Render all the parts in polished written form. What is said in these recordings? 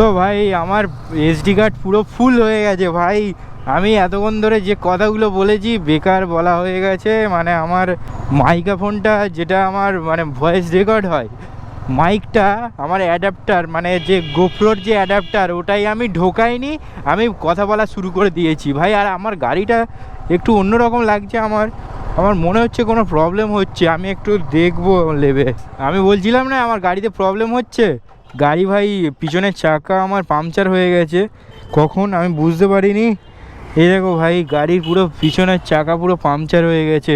তো ভাই আমার এসডি কার্ড পুরো ফুল হয়ে গেছে ভাই। আমি এতক্ষণ ধরে যে কথাগুলো বলেছি বেকার বলা হয়ে গেছে। মানে আমার মাইক্রোফোনটা যেটা আমার মানে ভয়েস রেকর্ড হয়, মাইকটা আমার অ্যাডাপ্টার মানে যে গোপ্রোর যে অ্যাডাপ্টার ওটাই আমি ঢোকাইনি, আমি কথা বলা শুরু করে দিয়েছি ভাই। আর আমার গাড়িটা একটু অন্যরকম লাগছে, আমার মনে হচ্ছে কোনো প্রবলেম হচ্ছে। আমি একটু দেখবো লেবে। আমি বলছিলাম না আমার গাড়িতে প্রবলেম হচ্ছে, গাড়ি ভাই পিছনের চাকা আমার পাংচার হয়ে গেছে কখন আমি বুঝতে পারিনি। এই দেখো ভাই গাড়ির পুরো পিছনের চাকা পুরো পাংচার হয়ে গেছে।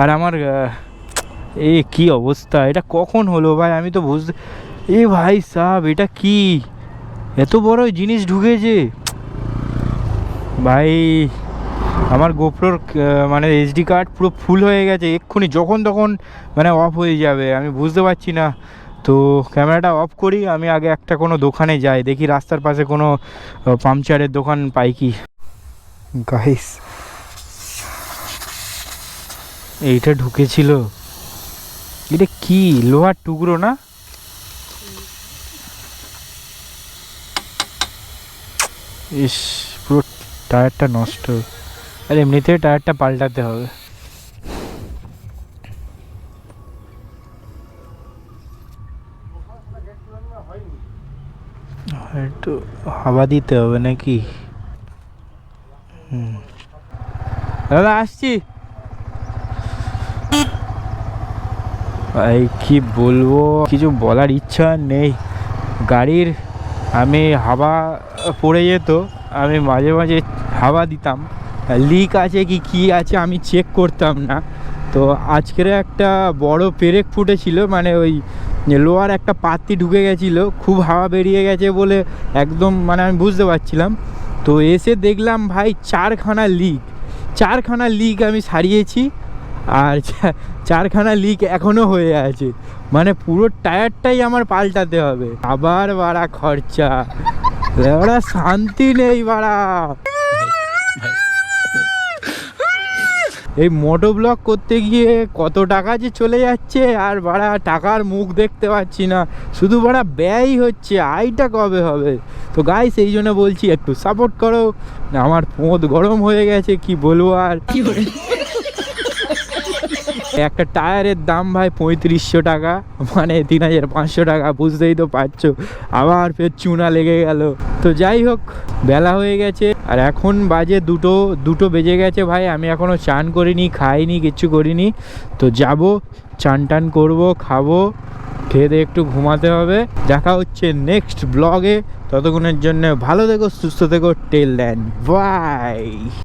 আর আমার এ কি অবস্থা, এটা কখন হলো ভাই আমি তো বুঝতে, এ ভাই সাব এটা কি এত বড় জিনিস ঢুকেছে ভাই। আমার গোপ্রোর মানে এসডি কার্ড পুরো ফুল হয়ে গেছে, এক্ষুনি যখন তখন মানে অফ হয়ে যাবে, আমি বুঝতে পারছি না। তো ক্যামেরাটা অফ করি, আমি আগে একটা কোনো দোকানে যাই, দেখি রাস্তার পাশে কোনো পাংচারের দোকান পাই কি। গাইস এইটা ঢুকেছিল, এটা কি লোহার টুকরো না? ইস পুরো টায়ারটা নষ্ট। আর এমনিতে টায়ারটা পাল্টাতে হবে। একটু হাওয়া দিতে হবে নাকি? দাদা আসছি ভাই, কি বলবো, কিছু বলার ইচ্ছা নেই। গাড়ির আমি হাওয়া পড়ে যেত, আমি মাঝে মাঝে হাওয়া দিতাম, লিক আছে কি কি আছে আমি চেক করতাম না। তো আজকের একটা বড় পেরেক ফুটেছিল, মানে ওই লোহার একটা পাত্তি ঢুকে গেছিলো, খুব হাওয়া বেরিয়ে গেছে বলে একদম মানে আমি বুঝতে পারছিলাম। তো এসে দেখলাম ভাই চারখানা লিক আমি সারিয়েছি, আর চারখানা লিক এখনও হয়ে আছে। মানে পুরো টায়ারটাই আমার পাল্টাতে হবে, আবার বাড়া খরচা, ওরা শান্তি নেই বাড়া। এই মোটো ব্লগ করতে গিয়ে কত টাকা যে চলে যাচ্ছে, আর বাড়া টাকার মুখ দেখতে পাচ্ছি না, শুধু বাড়া ব্যয় হচ্ছে, আয়টা কবে হবে? তো গাইস এই জন্য বলছি একটু সাপোর্ট করো। আমার পোঁত গরম হয়ে গেছে, কি বলবো আর। একটা টায়ারের দাম ভাই 3500 টাকা, মানে 3500 টাকা, বুঝতেই তো পারছো। আবার ফের চুনা লেগে গেল। তো যাই হোক, বেলা হয়ে গেছে, আর এখন বাজে দুটো বেজে গেছে ভাই। আমি এখনও চান করিনি, খাইনি, কিচ্ছু করিনি। তো যাব, চান টান করবো, খাবো, খেয়ে একটু ঘুমাতে হবে। দেখা হচ্ছে নেক্সট ব্লগে, ততক্ষণের জন্য ভালো থেকো, সুস্থ থেকো, টেল দেন, বাই।